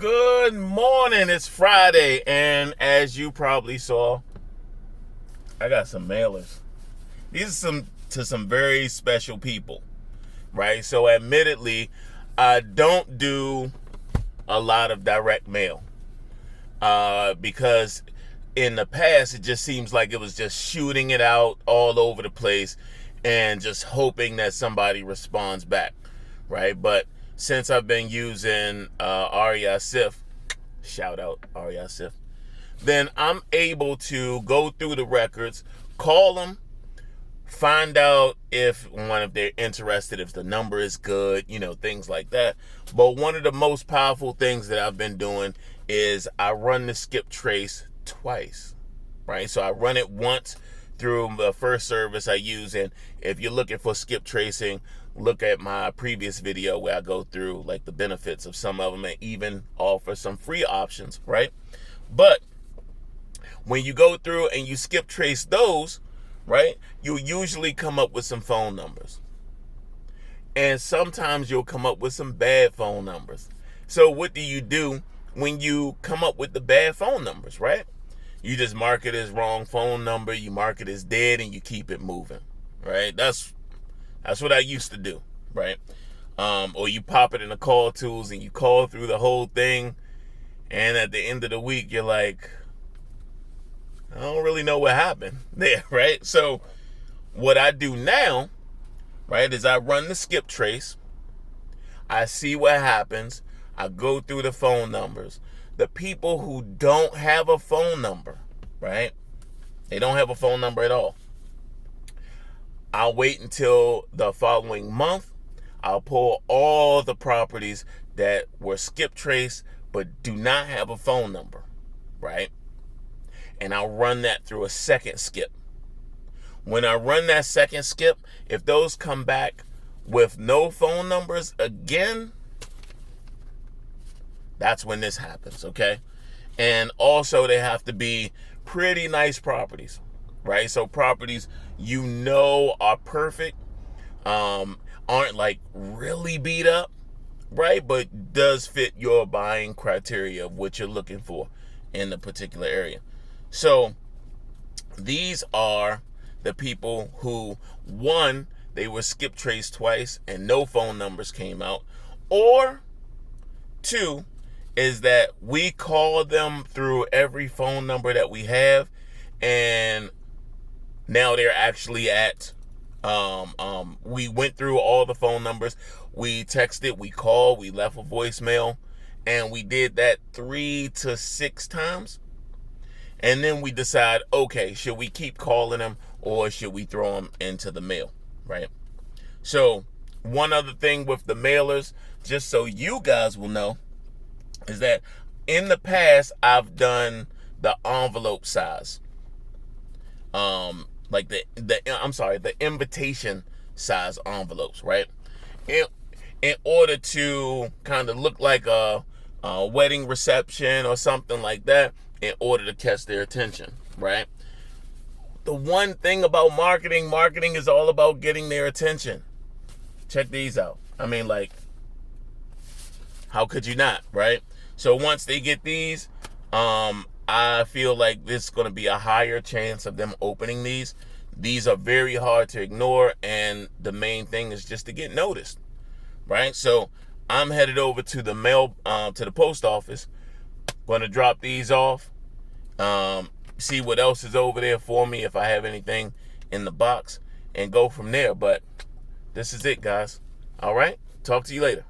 Good morning. It's Friday, and as you probably saw, I got some mailers. These are some very special people, right? So admittedly, I don't do a lot of direct mail because in the past it just seems like it was just shooting it out all over the place and just hoping that somebody responds back, right? But since I've been using REI Sif, shout out REI Sif, then I'm able to go through the records, call them, find out if they're interested, if the number is good, things like that. But one of the most powerful things that I've been doing is I run the skip trace twice, right? So I run it once through the first service I use, and if you're looking for skip tracing, look at my previous video where I go through like the benefits of some of them and even offer some free options, right? But when you go through and you skip trace those, right, you'll usually come up with some phone numbers. And sometimes you'll come up with some bad phone numbers. So what do you do when you come up with the bad phone numbers, right? You just mark it as wrong phone number, you mark it as dead, and you keep it moving, right? That's what I used to do, right? Or you pop it in the call tools and you call through the whole thing, and at the end of the week, you're like, I don't really know what happened there, right? So what I do now, right, is I run the skip trace. I see what happens. I go through the phone numbers. The people who don't have a phone number, right? They don't have a phone number at all. I'll wait until the following month. I'll pull all the properties that were skip traced but do not have a phone number, right? And I'll run that through a second skip. When I run that second skip, if those come back with no phone numbers again, that's when this happens, okay? And also they have to be pretty nice properties, right? So properties are perfect, aren't like really beat up, right? But does fit your buying criteria of what you're looking for in the particular area. So these are the people who, one, they were skip traced twice and no phone numbers came out, or two, is that we call them through every phone number that we have, and now they're actually at, we went through all the phone numbers, we texted, we called, we left a voicemail, and we did that 3 to 6 times. And then we decide, okay, should we keep calling them or should we throw them into the mail, right? So one other thing with the mailers, just so you guys will know, is that in the past I've done the envelope size, like the invitation size envelopes, right? In order to kind of look like a wedding reception or something like that, in order to catch their attention, right? The one thing about marketing is all about getting their attention. Check these out. I mean, like, how could you not, right? So once they get these, I feel like this is going to be a higher chance of them opening these. These are very hard to ignore, and the main thing is just to get noticed, right? So I'm headed over to the to the post office. Going to drop these off, see what else is over there for me, if I have anything in the box, and go from there. But this is it, guys. All right, talk to you later.